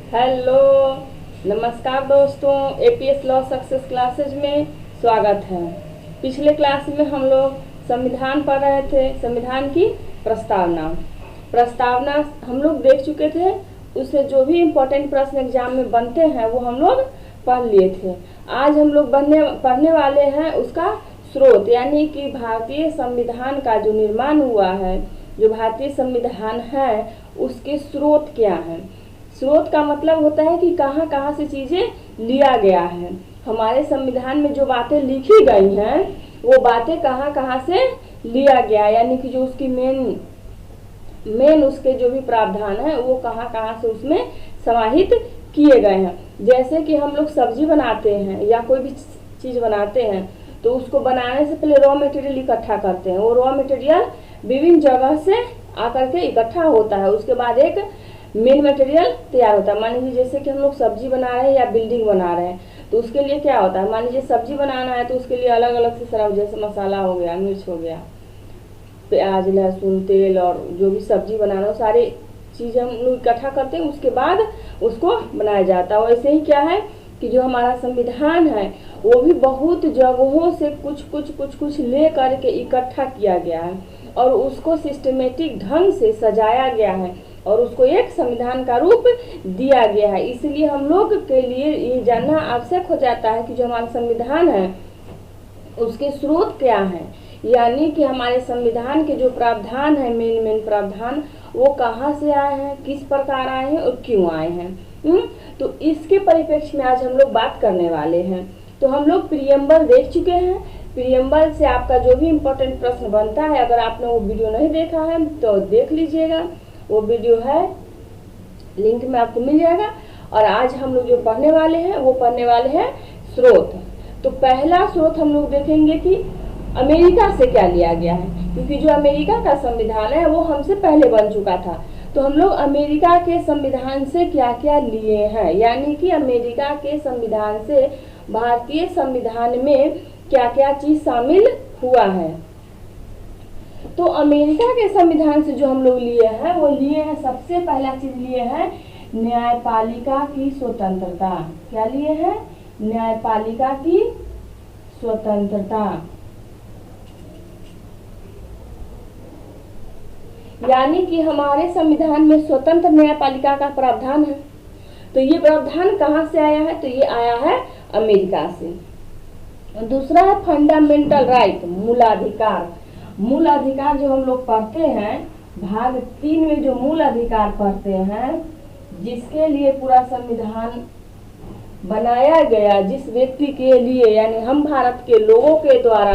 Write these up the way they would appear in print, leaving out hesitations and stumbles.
Hello, नमस्कार दोस्तों। APS law success classes में स्वागत है। पिछले क्लास में हम लोग संविधान पढ़ रहे थे। संविधान की प्रस्तावना हम लोग देख चुके थे। उससे जो भी इम्पोर्टेंट प्रश्न एग्जाम में बनते हैं वो हम लोग पढ़ लिए थे। आज हम लोग पढ़ने वाले हैं उसका स्रोत, यानी कि भारतीय संविधान का जो निर्माण हुआ है, जो भारतीय संविधान है उसके स्रोत क्या है। स्रोत का मतलब होता है कि कहाँ कहाँ से चीज़ें लिया गया है। हमारे संविधान में जो बातें लिखी गई हैं वो बातें कहाँ कहाँ से लिया गया, यानी कि जो उसकी मेन उसके जो भी प्रावधान है वो कहाँ कहाँ से उसमें समाहित किए गए हैं। जैसे कि हम लोग सब्जी बनाते हैं या कोई भी चीज़ बनाते हैं तो उसको बनाने से पहले रॉ मटेरियल इकट्ठा करते हैं। वो रॉ मटेरियल विभिन्न जगह से आकर के इकट्ठा होता है, उसके बाद एक मेन मटेरियल तैयार होता है। मान लीजिए जैसे कि हम लोग सब्जी बना रहे हैं या बिल्डिंग बना रहे हैं तो उसके लिए क्या होता है, मान लीजिए सब्जी बनाना है तो उसके लिए अलग अलग से सारा, जैसे मसाला हो गया, मिर्च हो गया, प्याज, लहसुन, तेल और जो भी सब्जी बनाना है सारी चीज़ें हम लोग इकट्ठा करते हैं, उसके बाद उसको बनाया जाता है। वैसे ही क्या है कि जो हमारा संविधान है वो भी बहुत जगहों से कुछ ले करके इकट्ठा किया गया है और उसको सिस्टमेटिक ढंग से सजाया गया है और उसको एक संविधान का रूप दिया गया है। इसलिए हम लोग के लिए ये जानना आवश्यक हो जाता है कि जो हमारा संविधान है उसके स्रोत क्या है, यानी कि हमारे संविधान के जो प्रावधान है, मेन प्रावधान, वो कहाँ से आए हैं, किस प्रकार आए हैं और क्यों आए हैं। तो इसके परिप्रेक्ष्य में आज हम लोग बात करने वाले हैं। तो हम लोग प्रियम्बल देख चुके हैं। प्रियम्बल से आपका जो भी इम्पोर्टेंट प्रश्न बनता है, अगर आपने वो वीडियो नहीं देखा है तो देख लीजिएगा, वो वीडियो है, लिंक में आपको मिल जाएगा। और आज हम लोग जो पढ़ने वाले हैं वो पढ़ने वाले हैं स्रोत। तो पहला स्रोत हम लोग देखेंगे कि अमेरिका से क्या लिया गया है, क्योंकि जो अमेरिका का संविधान है वो हमसे पहले बन चुका था। तो हम लोग अमेरिका के संविधान से क्या क्या लिए हैं, यानी कि अमेरिका के संविधान से भारतीय संविधान में क्या क्या चीज शामिल हुआ है। तो अमेरिका के संविधान से जो हम लोग लिए हैं वो लिए हैं, सबसे पहला चीज लिए हैं न्यायपालिका की स्वतंत्रता। क्या लिए हैं? न्यायपालिका की स्वतंत्रता, यानी कि हमारे संविधान में स्वतंत्र न्यायपालिका का प्रावधान है। तो ये प्रावधान कहाँ से आया है? तो ये आया है अमेरिका से। दूसरा है फंडामेंटल राइट, मूलाधिकार। मूल अधिकार जो हम लोग पढ़ते हैं भाग 3 में, जो मूल अधिकार पढ़ते हैं, जिसके लिए पूरा संविधान बनाया गया, जिस व्यक्ति के लिए, यानी हम भारत के लोगों के द्वारा,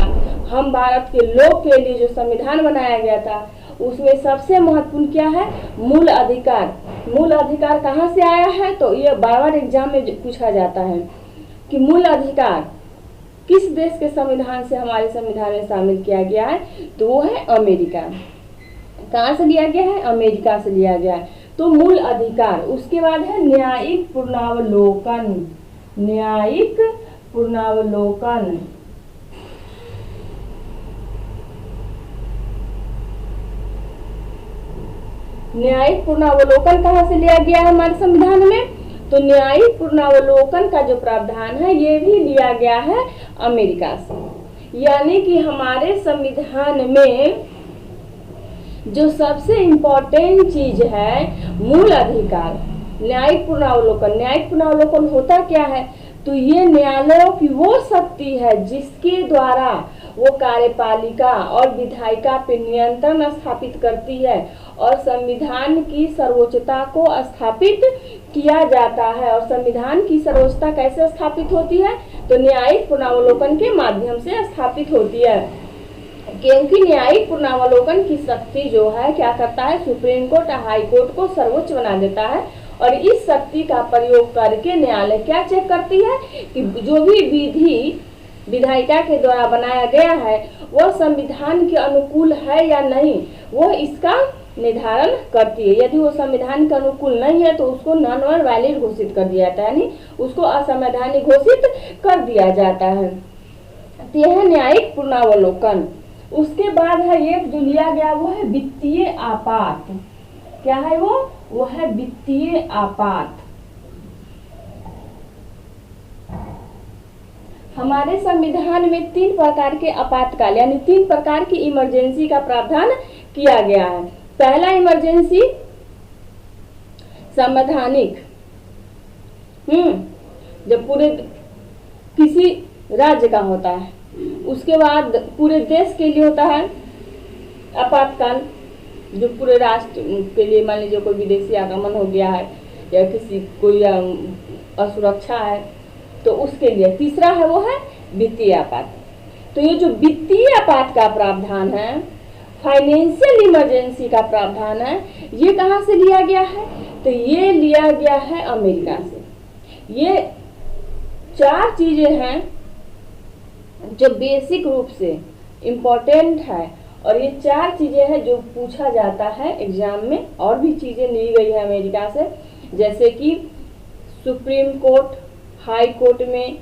हम भारत के लोग के लिए जो संविधान बनाया गया था, उसमें सबसे महत्वपूर्ण क्या है? मूल अधिकार। मूल अधिकार कहाँ से आया है? तो ये बार एग्जाम में पूछा जाता है कि मूल अधिकार किस देश के संविधान से हमारे संविधान में शामिल किया गया है, तो वो है अमेरिका। कहाँ से लिया गया है? अमेरिका से लिया गया है। तो मूल अधिकार। उसके बाद है न्यायिक पुनरावलोकन। न्यायिक पुनरावलोकन, न्यायिक पुनरावलोकन कहाँ से लिया गया है हमारे संविधान में? तो न्यायिक पुनरावलोकन का जो प्रावधान है ये भी लिया गया है अमेरिका से। यानी कि हमारे संविधान में जो सबसे इम्पोर्टेंट चीज है मूल अधिकार, न्यायिक पुनरावलोकन। न्यायिक पुनरावलोकन होता क्या है? तो ये न्यायालयों की वो शक्ति है जिसके द्वारा वो कार्यपालिका और विधायिका पे नियंत्रण स्थापित करती है और संविधान की सर्वोच्चता को स्थापित किया जाता है। और संविधान की सर्वोच्चता कैसे स्थापित होती है? तो न्यायिक पुनरावलोकन के माध्यम से स्थापित होती है, क्योंकि न्यायिक पुनरावलोकन की शक्ति जो है क्या करता है? सुप्रीम कोर्ट, हाई कोर्ट को सर्वोच्च बना देता है और इस शक्ति का प्रयोग करके न्यायालय क्या चेक करती है कि जो भी विधि विधायिका के द्वारा बनाया गया है वह संविधान के अनुकूल है या नहीं, वो इसका निर्धारण करती है। यदि वो संविधान के अनुकूल नहीं है तो उसको नॉन वैलिड घोषित कर दिया जाता है, यानी उसको असंवैधानिक घोषित कर दिया जाता है। तो यह है न्यायिक पुनरावलोकन। उसके बाद है एक जो लिया गया वो है वित्तीय आपात। क्या है वो? वो है वित्तीय आपात। हमारे संविधान में 3 प्रकार के आपातकाल यानी 3 प्रकार की इमरजेंसी का प्रावधान किया गया है। पहला इमरजेंसी संवैधानिक, जब पूरे किसी राज्य का होता है। उसके बाद पूरे देश के लिए होता है आपातकाल, जो पूरे राष्ट्र के लिए, मान लीजिए कोई विदेशी आगमन हो गया है या किसी कोई असुरक्षा है तो उसके लिए। तीसरा है वो है वित्तीय आपात। तो ये जो वित्तीय आपात का प्रावधान है, फाइनेंशियल इमरजेंसी का प्रावधान है, ये कहाँ से लिया गया है? तो ये लिया गया है अमेरिका से। ये 4 चीजें हैं जो बेसिक रूप से इम्पोर्टेंट है और ये 4 चीजें हैं जो पूछा जाता है एग्जाम में। और भी चीजें ली गई है अमेरिका से, जैसे कि सुप्रीम कोर्ट, हाई कोर्ट में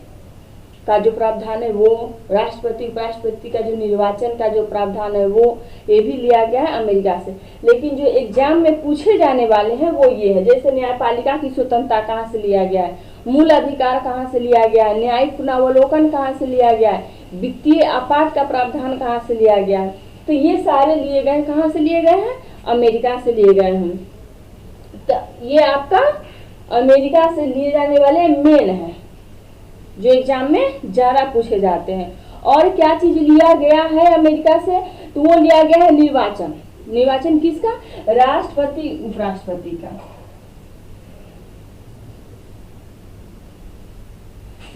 का जो प्रावधान है वो, राष्ट्रपति उपराष्ट्रपति का जो निर्वाचन का जो प्रावधान है वो, ये भी लिया गया है अमेरिका से। लेकिन जो एग्जाम में पूछे जाने वाले हैं वो ये है, जैसे न्यायपालिका की स्वतंत्रता कहाँ से लिया गया है, मूल अधिकार कहाँ से लिया गया है, न्यायिक पुनरावलोकन कहाँ से लिया गया है, वित्तीय आपात का प्रावधान कहाँ से लिया गया है। तो ये सारे लिए गए, कहाँ से लिए गए हैं? अमेरिका से लिए गए हैं। तो ये आपका अमेरिका से लिए जाने वाले मेन है जो एग्जाम में ज्यादा पूछे जाते हैं। और क्या चीज लिया गया है अमेरिका से? तो वो लिया गया है निर्वाचन। निर्वाचन किसका? राष्ट्रपति उपराष्ट्रपति का।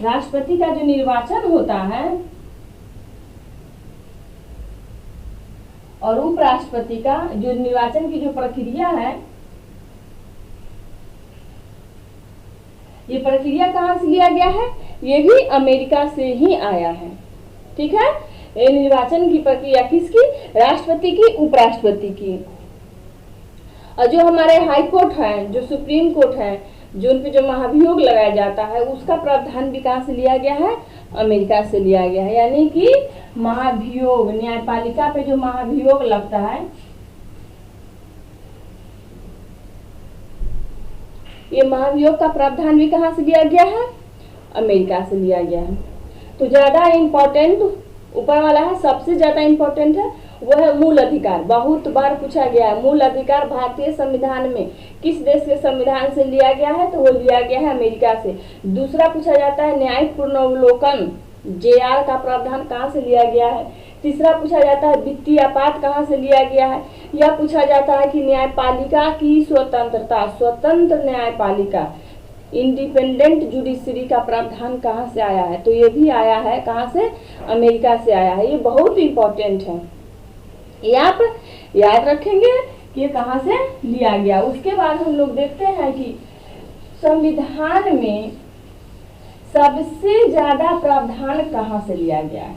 राष्ट्रपति का जो निर्वाचन होता है और उपराष्ट्रपति का जो निर्वाचन की जो प्रक्रिया है, ये प्रक्रिया कहाँ से लिया गया है? ये भी अमेरिका से ही आया है। ठीक है, ये निर्वाचन की प्रक्रिया किसकी? राष्ट्रपति की, उपराष्ट्रपति की। और जो हमारे हाई कोर्ट है, जो सुप्रीम कोर्ट है, जो उन पे जो महाभियोग लगाया जाता है, उसका प्रावधान भी कहाँ से लिया गया है? अमेरिका से लिया गया है। यानी कि महाभियोग, न्यायपालिका पे जो महाभियोग लगता है, ये महाभियोग का प्रावधान भी कहाँ से लिया गया है? अमेरिका से लिया गया है। तो ज्यादा इम्पोर्टेंट ऊपर वाला है, सबसे ज्यादा इम्पोर्टेंट है वो है मूल अधिकार। बहुत बार पूछा गया है मूल अधिकार भारतीय संविधान में किस देश के संविधान से लिया गया है? तो वो लिया गया है अमेरिका से। दूसरा पूछा जाता है न्यायिक पुनरावलोकन, JR का प्रावधान कहाँ से लिया गया है? तीसरा पूछा जाता है वित्तीय आपात कहाँ से लिया गया है? यह पूछा जाता है कि न्यायपालिका की स्वतंत्रता, स्वतंत्र न्यायपालिका, इंडिपेंडेंट जुडिशरी का प्रावधान कहाँ से आया है? तो ये भी आया है कहाँ से? अमेरिका से आया है। ये बहुत इंपॉर्टेंट है, ये आप याद रखेंगे कि ये कहाँ से लिया गया। उसके बाद हम लोग देखते हैं कि संविधान में सबसे ज्यादा प्रावधान कहाँ से लिया गया है?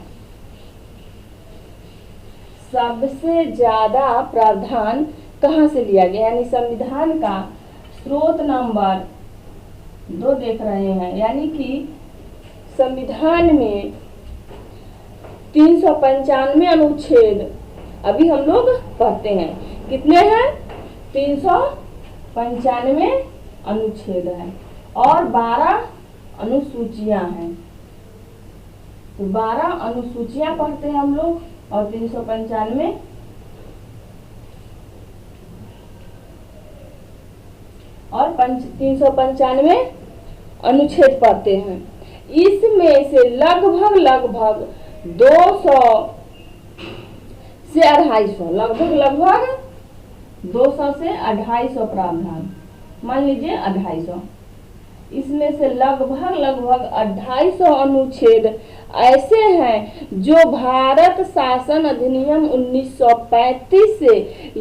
सबसे ज्यादा प्रावधान कहाँ से लिया गया? यानी संविधान का स्रोत नंबर 2 देख रहे हैं। यानी कि संविधान में 395 अनुच्छेद अभी हम लोग पढ़ते हैं। कितने हैं? 395 अनुच्छेद हैं और 12 अनुसूचियां हैं। तो 12 अनुसूचियां पढ़ते हैं हम लोग और 395 और 395 अनुच्छेद पढ़ते हैं। इसमें से लगभग 200 से 250, लगभग 200 से 250 प्रावधान, मान लीजिए 250, इसमें से लगभग 250 अनुच्छेद ऐसे हैं जो भारत शासन अधिनियम 1935 से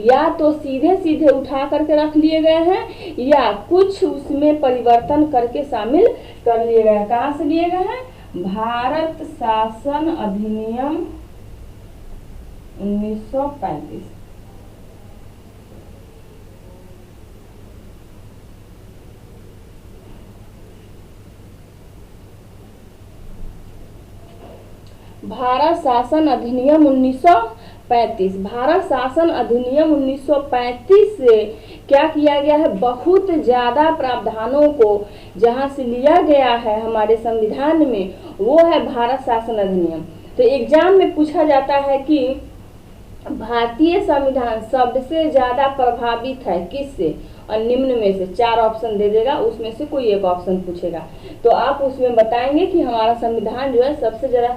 या तो सीधे उठा करके रख लिए गए हैं या कुछ उसमें परिवर्तन करके शामिल कर लिए गए हैं। कहाँ से लिए गए हैं? भारत शासन अधिनियम 1935। भारत शासन अधिनियम 1935 भारत शासन अधिनियम 1935 से क्या किया गया है, बहुत ज्यादा प्रावधानों को जहां से लिया गया है हमारे संविधान में, वो है भारत शासन अधिनियम। तो एग्जाम में पूछा जाता है कि भारतीय संविधान सबसे ज्यादा प्रभावित है किससे, और निम्न में से 4 ऑप्शन दे देगा, उसमें से कोई एक ऑप्शन पूछेगा, तो आप उसमें बताएंगे कि हमारा संविधान जो है सबसे ज्यादा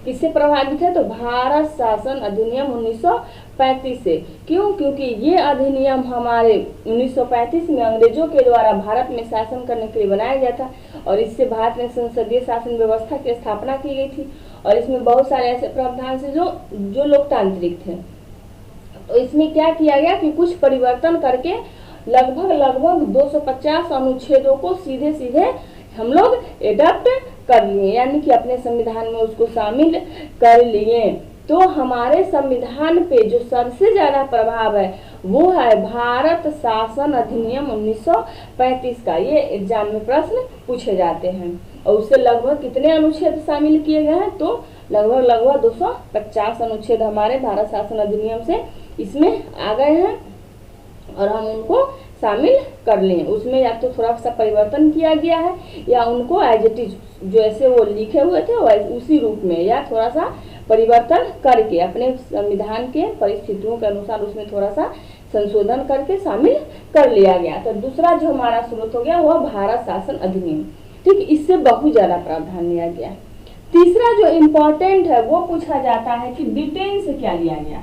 किससे प्रभावित है, तो भारत शासन अधिनियम 1935 से। क्यों? क्योंकि ये अधिनियम हमारे 1935 में अंग्रेजों के द्वारा भारत में शासन करने के लिए बनाया गया था, और इससे भारत में संसदीय शासन व्यवस्था की स्थापना की गई थी, और इसमें बहुत सारे ऐसे प्रावधान थे जो लोकतांत्रिक थे। तो इसमें क्या किया गया कि कुछ परिवर्तन करके लगभग 250 अनुच्छेदों को सीधे सीधे हम लोग एडॉप्ट कर लिए, यानी कि अपने संविधान में उसको शामिल कर लिए। तो हमारे संविधान पे जो सबसे ज्यादा प्रभाव है वो है भारत शासन अधिनियम 1935 का। ये एग्जाम में प्रश्न पूछे जाते हैं, और उससे लगभग कितने अनुच्छेद शामिल किए गए हैं, तो लगभग 250 अनुच्छेद हमारे भारत शासन अधिनियम से इसमें आ गए हैं, और हम उनको शामिल कर लें। उसमें या तो थोड़ा सा परिवर्तन किया गया है, या उनको एज इट इज जैसे वो लिखे हुए थे उसी रूप में, या थोड़ा सा परिवर्तन करके अपने संविधान के परिस्थितियों के अनुसार उसमें थोड़ा सा संशोधन करके शामिल कर लिया गया। तो दूसरा जो हमारा स्रोत हो गया वह भारत शासन अधिनियम। ठीक, इससे बहुत ज्यादा प्रावधान लिया गया है। तीसरा जो इम्पोर्टेंट है वो पूछा जाता है कि ब्रिटेन से क्या लिया गया।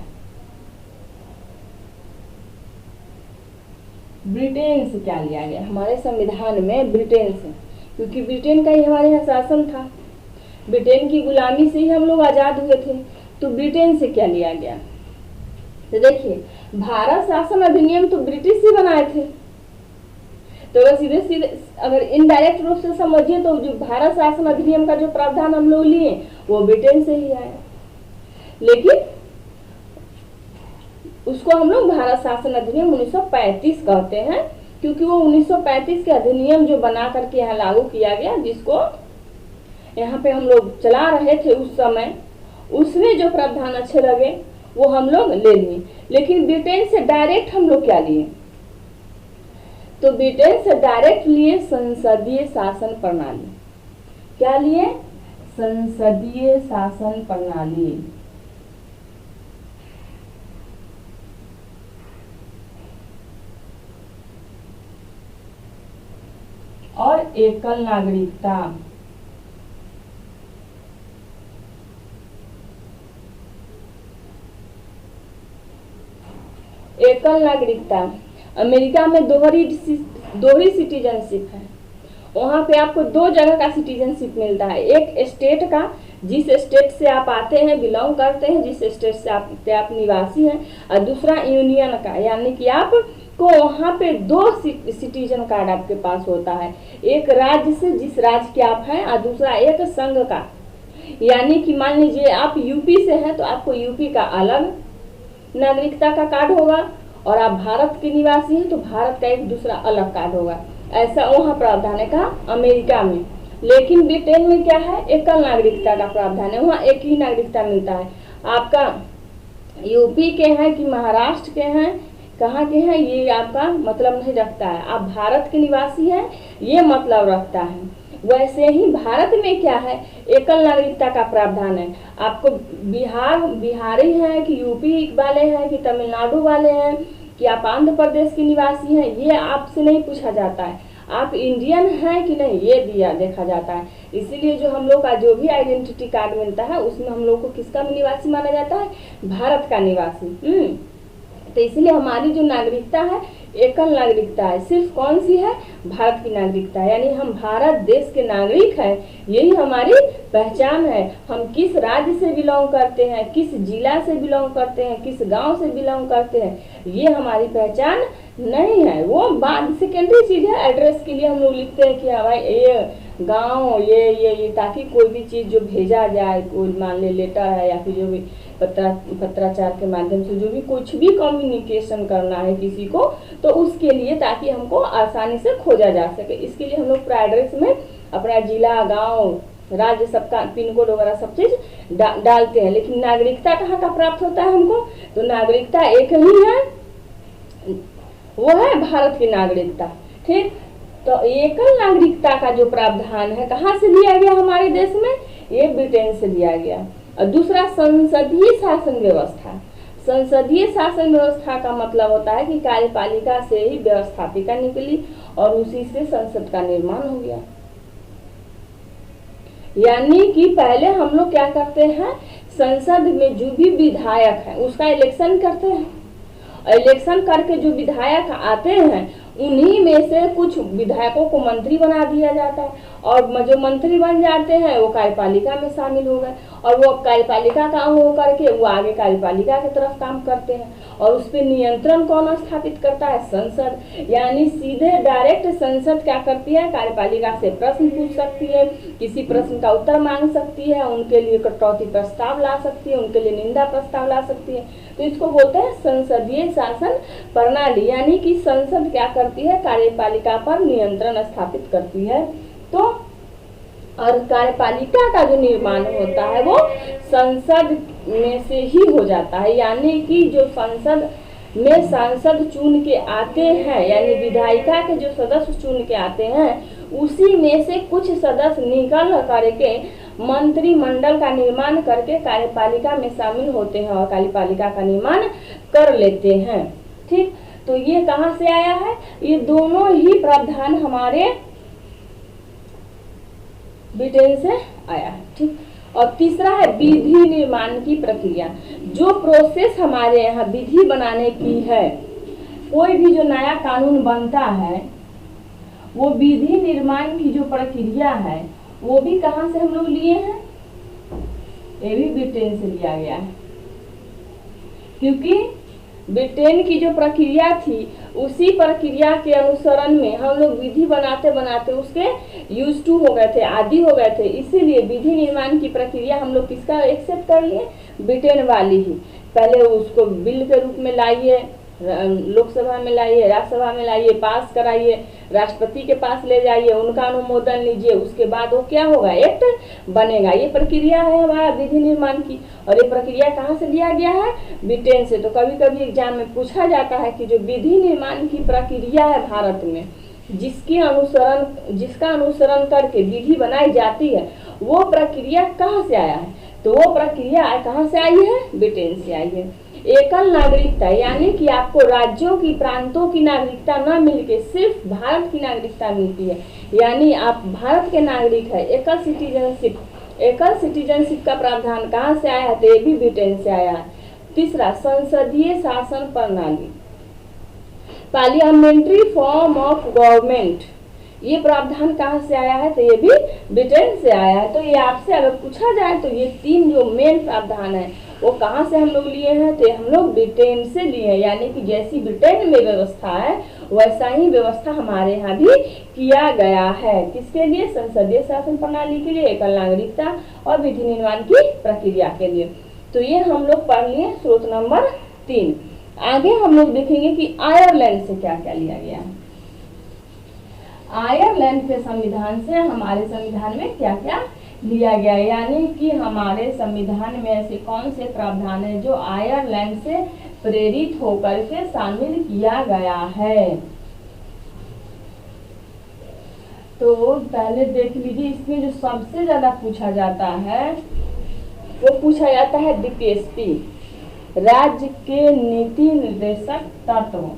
ब्रिटेन से क्या लिया गया हमारे संविधान में, ब्रिटेन से, क्योंकि ब्रिटेन का ही हमारे यहाँ शासन था, ब्रिटेन की गुलामी से ही हम लोग आजाद हुए थे। तो ब्रिटेन से क्या लिया गया, तो देखिए भारत शासन अधिनियम तो ब्रिटिश ही बनाए थे, तो अगर सीधे सीधे अगर इनडायरेक्ट रूप से समझिए तो जो भारत शासन अधिनियम का जो प्रावधान हम लोग लिए वो ब्रिटेन से ही आया, लेकिन उसको हम लोग भारत शासन अधिनियम 1935 कहते हैं, क्योंकि वो 1935 के अधिनियम जो बना करके यहाँ लागू किया गया, जिसको यहाँ पे हम लोग चला रहे थे उस समय, उसमें जो प्रावधान अच्छे लगे वो हम लोग ले लिए। लेकिन ब्रिटेन से डायरेक्ट हम लोग क्या लिए, तो ब्रिटेन से डायरेक्ट लिए संसदीय शासन प्रणाली। क्या लिए, संसदीय शासन प्रणाली। और एकल नागरिकता। एकल नागरिकता, अमेरिका में दोहरी सिटीजनशिप है, वहां पे आपको 2 जगह का सिटीजनशिप मिलता है, एक स्टेट का जिस स्टेट से आप आते हैं, बिलोंग करते हैं, जिस स्टेट से आप निवासी हैं, और दूसरा यूनियन का, यानी कि आप को वहाँ पे 2 सिटीजन कार्ड आपके पास होता है, एक राज्य से जिस राज्य के आप हैं, और दूसरा एक संघ का। यानी कि मान लीजिए आप यूपी से हैं तो आपको यूपी का अलग नागरिकता का कार्ड होगा, और आप भारत के निवासी हैं तो भारत का एक दूसरा अलग कार्ड होगा। ऐसा वहाँ प्रावधान है का अमेरिका में। लेकिन ब्रिटेन में क्या है, एकल नागरिकता का प्रावधान है, वहाँ एक ही नागरिकता मिलता है। आपका यूपी के हैं कि महाराष्ट्र के हैं, कहाँ के हैं, ये आपका मतलब नहीं रखता है, आप भारत के निवासी हैं ये मतलब रखता है। वैसे ही भारत में क्या है, एकल नागरिकता का प्रावधान है। आपको बिहारी हैं कि यूपी वाले हैं कि तमिलनाडु वाले हैं कि आप आंध्र प्रदेश के निवासी हैं, ये आपसे नहीं पूछा जाता है। आप इंडियन हैं कि नहीं ये देखा जाता है। इसीलिए जो हम लोग का जो भी आइडेंटिटी कार्ड मिलता है उसमें हम लोग को किसका निवासी माना जाता है, भारत का निवासी। तो इसलिए हमारी जो नागरिकता है एकल नागरिकता है, सिर्फ कौन सी है, भारत की नागरिकता है, यानी हम भारत देश के नागरिक हैं, यही हमारी पहचान है। हम किस राज्य से बिलोंग करते हैं, किस जिला से बिलोंग करते हैं, किस गांव से बिलोंग करते हैं, ये हमारी पहचान नहीं है, वो बाद सेकेंडरी चीज है। एड्रेस के लिए हम लोग लिखते हैं कि हाँ भाई ये गांव ये ताकि कोई भी चीज जो भेजा जाए, कोई मान ले लेटर है या फिर जो भी पत्राचार के माध्यम से जो भी कुछ भी कम्युनिकेशन करना है किसी को, तो उसके लिए ताकि हमको आसानी से खोजा जा सके, इसके लिए हम लोग एड्रेस में अपना जिला गांव राज्य सबका पिन कोड वगैरह सब चीज डालते हैं, लेकिन नागरिकता कहाँ का प्राप्त होता है हमको? तो नागरिकता एक ही है, वो है भारत की नागरिकता। ठीक, तो एकल नागरिकता का जो प्रावधान है कहाँ से लिया गया हमारे देश में? ये ब्रिटेन से लिया गया। और दूसरा संसदीय शासन व्यवस्था। संसदीय शासन व्यवस्था का मतलब होता है कि कार्यपालिका से ही व्यवस्थापिका निकली और उसी से संसद का निर्माण हो गया। यानी कि पहले हम लोग क्या करते हैं, संसद में जो भी विधायक है उसका इलेक्शन करते हैं, इलेक्शन करके जो विधायक आते हैं उन्हीं में से कुछ विधायकों को मंत्री बना दिया जाता है, और जो मंत्री बन जाते हैं वो कार्यपालिका में शामिल हो गए, और वो कार्यपालिका काम हो करके वो आगे कार्यपालिका की तरफ काम करते हैं, और उस पर नियंत्रण कौन स्थापित करता है? संसद। यानी सीधे डायरेक्ट संसद क्या करती है, कार्यपालिका से प्रश्न पूछ सकती है, किसी प्रश्न का उत्तर मांग सकती है, उनके लिए कटौती प्रस्ताव ला सकती है, उनके लिए निंदा प्रस्ताव ला सकती है। तो इसको बोलते हैं संसदीय शासन प्रणाली। यानी कि संसद क्या करती है, कार्यपालिका पर नियंत्रण स्थापित करती है। तो और कार्यपालिका का जो निर्माण होता है वो संसद में से ही हो जाता है। यानी कि जो संसद में सांसद चुन के आते हैं, यानी विधायिका के जो सदस्य चुन के आते हैं उसी में से कुछ सदस्य निकल करके मंत्रिमंडल का निर्माण करके कार्यपालिका में शामिल होते हैं और कार्यपालिका का निर्माण कर लेते हैं। ठीक, तो ये कहाँ से आया है? ये दोनों ही प्रावधान हमारे ब्रिटेन से आया है। ठीक, और तीसरा है विधि निर्माण की प्रक्रिया। जो प्रोसेस हमारे यहाँ विधि बनाने की है, कोई भी जो नया कानून बनता है वो विधि निर्माण की जो प्रक्रिया है वो भी कहाँ से हम लोग लिए हैं? ये भी ब्रिटेन से लिया गया है, क्योंकि ब्रिटेन की जो प्रक्रिया थी उसी प्रक्रिया के अनुसरण में हम लोग विधि बनाते बनाते उसके यूज टू हो गए थे, आदी हो गए थे। इसीलिए विधि निर्माण की प्रक्रिया हम लोग किसका एक्सेप्ट कर लिए? ब्रिटेन वाली ही। पहले उसको बिल के रूप में लाइए, लोकसभा में लाइए, राज्यसभा में लाइए, पास कराइए, राष्ट्रपति के पास ले जाइए, उनका अनुमोदन लीजिए, उसके बाद वो क्या होगा? एक्ट बनेगा। ये प्रक्रिया है हमारा विधि निर्माण की। और ये प्रक्रिया कहाँ से लिया गया है? ब्रिटेन से। तो कभी कभी एग्जाम में पूछा जाता है कि जो विधि निर्माण की प्रक्रिया है भारत में, जिसका अनुसरण करके विधि बनाई जाती है, वो प्रक्रिया कहाँ से आया है? तो वो प्रक्रिया कहाँ से आई है? ब्रिटेन से आई है। एकल नागरिकता, यानी कि आपको राज्यों की, प्रांतों की नागरिकता न मिलके सिर्फ भारत की नागरिकता मिलती है, यानी आप भारत के नागरिक है। एकल सिटीजनशिप, एकल सिटीजनशिप का प्रावधान कहाँ से आया है? तो ये भी ब्रिटेन से आया है। तीसरा, संसदीय शासन प्रणाली, पार्लियामेंट्री फॉर्म ऑफ गवर्नमेंट, ये प्रावधान कहाँ से आया है? तो ये भी ब्रिटेन से आया है। तो ये आपसे अगर पूछा जाए तो ये तीन जो मेन प्रावधान है वो कहाँ से हम लोग लिए हैं? तो हम लोग ब्रिटेन से लिए हैं। यानी कि जैसी ब्रिटेन में व्यवस्था है वैसा ही व्यवस्था हमारे यहाँ भी किया गया है। किसके लिए? संसदीय शासन प्रणाली के लिए, एकल नागरिकता और विधि निर्माण की प्रक्रिया के लिए। तो ये हम लोग पढ़ लिए स्रोत नंबर 3। आगे हम लोग देखेंगे कि आयरलैंड से क्या क्या लिया गया है। आयरलैंड के संविधान से हमारे संविधान में क्या क्या लिया गया, यानी कि हमारे संविधान में ऐसे कौन से प्रावधान है जो आयरलैंड से प्रेरित होकर के शामिल किया गया है। तो पहले देख लीजिए, इसमें जो सबसे ज्यादा पूछा जाता है वो पूछा जाता है DPSP, राज्य के नीति निर्देशक तत्व।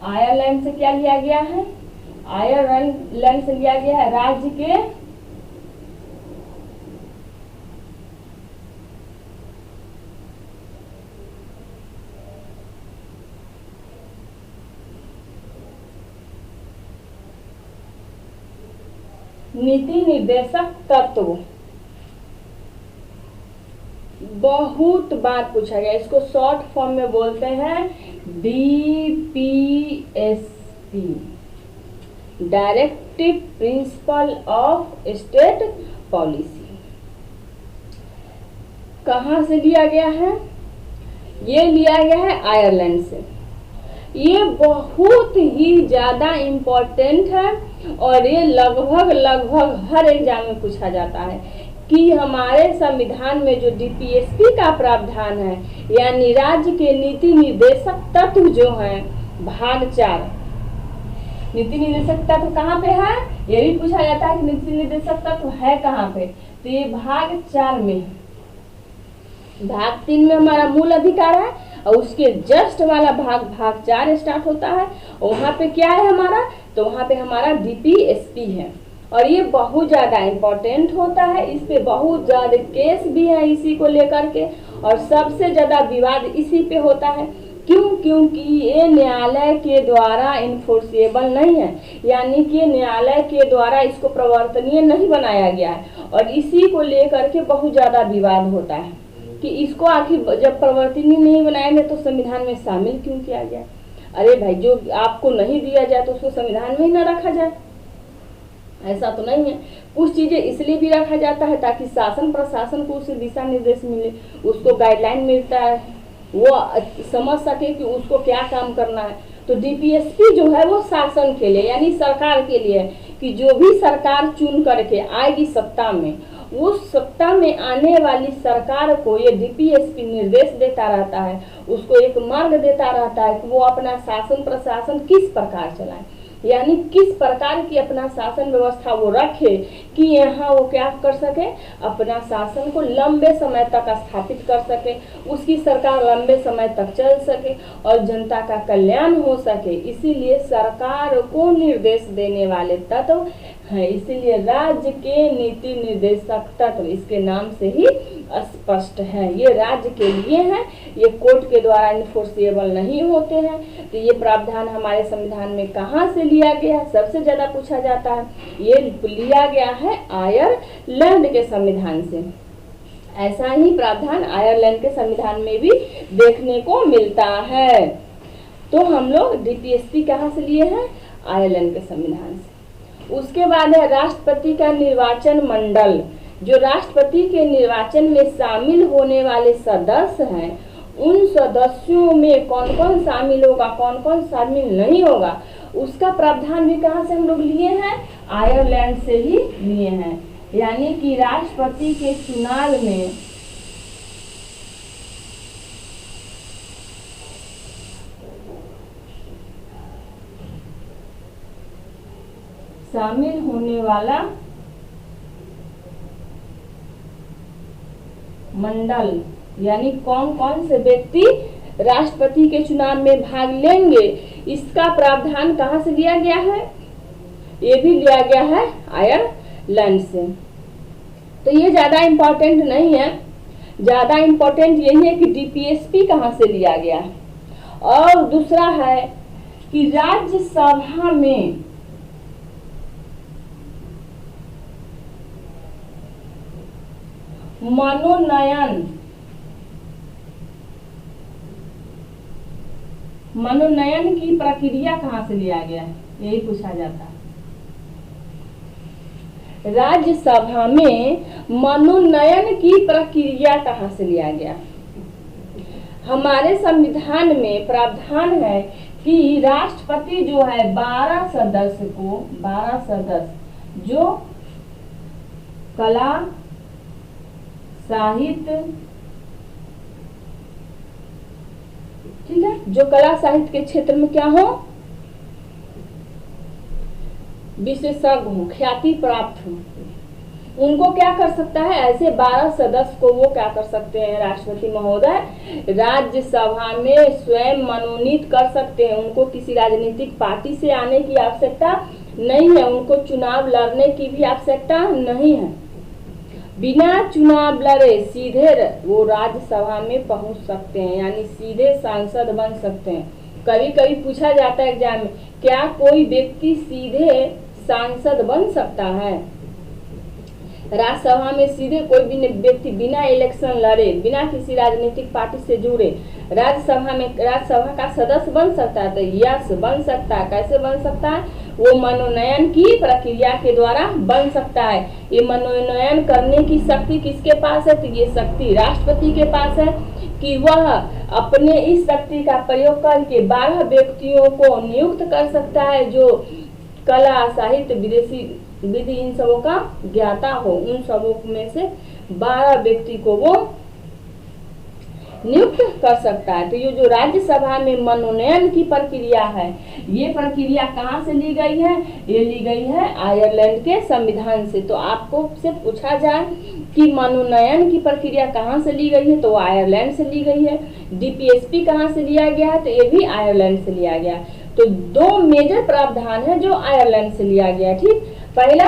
आयरलैंड से क्या लिया गया है? आयरलैंड से लिया गया है राज्य के नीति निर्देशक तत्व। बहुत बार पूछा गया, इसको शॉर्ट फॉर्म में बोलते हैं DPSP, directive principle of state policy. कहाँ से लिया गया है? ये लिया गया है आयरलैंड से। ये बहुत ही ज़्यादा इम्पोर्टेंट है और ये लगभग हर एग्जाम में पूछा जाता है कि हमारे संविधान में जो डीपीएसपी का प्रावधान है, यानी राज्य के नीति निर्देशक तत्व जो हैं, भाग 4 नीति निर्देशक तत्व कहाँ पे है, ये भी पूछा जाता है कि नीति निर्देशक तत्व है कहाँ पे, तो ये भाग 4 में है। भाग 3 में हमारा मूल अधिकार है और उसके जस्ट वाला भाग 4 स्टार्ट होता है। वहाँ पे क्या है हमारा, तो वहाँ पे हमारा डीपीएसपी है और ये बहुत ज़्यादा इम्पोर्टेंट होता है। इस पे बहुत ज़्यादा केस भी है इसी को लेकर के और सबसे ज़्यादा विवाद इसी पे होता है। क्यों? क्योंकि ये न्यायालय के द्वारा इन्फोर्सेबल नहीं है, यानी कि न्यायालय के द्वारा इसको प्रवर्तनीय नहीं बनाया गया है और इसी को लेकर के बहुत ज़्यादा विवाद होता है कि इसको आखिर जब प्रवर्तनीय नहीं बनाएंगे तो संविधान में शामिल क्यों किया गया। अरे भाई, जो आपको नहीं दिया जाए तो उसको संविधान में ही ना रखा जाए, ऐसा तो नहीं है। कुछ चीज़ें इसलिए भी रखा जाता है ताकि शासन प्रशासन को उसे दिशा निर्देश मिले, उसको गाइडलाइन मिलता है, वो समझ सके कि उसको क्या काम करना है। तो डीपीएसपी जो है वो शासन के लिए यानी सरकार के लिए कि जो भी सरकार चुन करके आएगी सत्ता में, उस सत्ता में आने वाली सरकार को ये डीपीएसपी निर्देश देता रहता है, उसको एक मार्ग देता रहता है कि वो अपना शासन प्रशासन किस प्रकार चलाए, यानी किस प्रकार की अपना शासन व्यवस्था वो रखे कि यहाँ वो क्या कर सके, अपना शासन को लंबे समय तक स्थापित कर सके, उसकी सरकार लंबे समय तक चल सके और जनता का कल्याण हो सके। इसीलिए सरकार को निर्देश देने वाले तत्व हैं, इसीलिए राज्य के नीति निर्देशक तत्व इसके नाम से ही स्पष्ट है। ये राज्य के लिए हैं, ये कोर्ट के द्वारा इन्फोर्सेबल नहीं होते हैं। तो ये प्रावधान हमारे संविधान में कहाँ से लिया गया है, सबसे ज्यादा पूछा जाता है। ये लिया गया है आयरलैंड के संविधान से। ऐसा ही प्रावधान आयरलैंड के संविधान में भी देखने को मिलता है। तो हम लोग डीपीएसपी कहाँ से लिए हैं, आयरलैंड के संविधान से। उसके बाद है राष्ट्रपति का निर्वाचन मंडल। जो राष्ट्रपति के निर्वाचन में शामिल होने वाले सदस्य हैं, उन सदस्यों में कौन कौन शामिल होगा, कौन कौन शामिल नहीं होगा, उसका प्रावधान भी कहाँ से हम लोग लिए हैं, आयरलैंड से ही लिए हैं। यानी कि राष्ट्रपति के चुनाव में शामिल होने वाला मंडल, यानी कौन कौन से व्यक्ति राष्ट्रपति के चुनाव में भाग लेंगे, इसका प्रावधान कहाँ से लिया गया है, ये भी लिया गया है आयरलैंड से। तो ये ज्यादा इम्पोर्टेंट नहीं है, ज्यादा इम्पोर्टेंट यही है कि डीपीएसपी कहाँ से लिया गया है। और दूसरा है कि राज्यसभा में मनोनयन की प्रक्रिया कहाँ से लिया गया है, यही पूछा जाता है। राज्यसभा में मनोनयन की प्रक्रिया कहाँ से लिया गया। हमारे संविधान में प्रावधान है कि राष्ट्रपति जो है 12 सदस्य जो कला साहित्य, ठीक है, जो कला साहित्य के क्षेत्र में क्या हो, विशेषज्ञ हो, ख्याति प्राप्त हो, उनको क्या कर सकता है, ऐसे 12 सदस्य को वो क्या कर सकते हैं, राष्ट्रपति महोदय राज्यसभा में स्वयं मनोनीत कर सकते हैं। उनको किसी राजनीतिक पार्टी से आने की आवश्यकता नहीं है, उनको चुनाव लड़ने की भी आवश्यकता नहीं है। बिना चुनाव लड़े सीधे वो राज्यसभा में पहुंच सकते हैं, यानी सीधे सांसद बन सकते हैं। कभी कभी पूछा जाता है एग्जाम में, क्या कोई व्यक्ति सीधे सांसद बन सकता है। राज्यसभा में सीधे कोई भी व्यक्ति बिना इलेक्शन लड़े, बिना किसी राजनीतिक पार्टी से जुड़े राज्यसभा का सदस्य बन सकता है? तो यस, बन सकता है। कैसे बन सकता है? वो मनोनयन की प्रक्रिया के द्वारा बन सकता है। ये मनोनयन करने की शक्ति किसके पास है? तो ये शक्ति राष्ट्रपति के पास है कि वह अपने इस शक्ति का प्रयोग करके 12 व्यक्तियों को नियुक्त कर सकता है जो कला, साहित्य, विदेशी विधि इन सबों का ज्ञाता हो। उन सबों में से 12 व्यक्ति को वो नियुक्त कर सकता है। तो ये जो राज्यसभा में मनोनयन की प्रक्रिया है, ये प्रक्रिया कहाँ से ली गई है? ये ली गई है आयरलैंड के संविधान से। तो आपको से पूछा जाए कि मनोनयन की प्रक्रिया कहाँ से ली गई है, तो आयरलैंड से ली गई है। डीपीएसपी कहाँ से लिया गया है? तो ये भी आयरलैंड से लिया गया। तो 2 मेजर प्रावधान है जो आयरलैंड से लिया गया। ठीक, पहला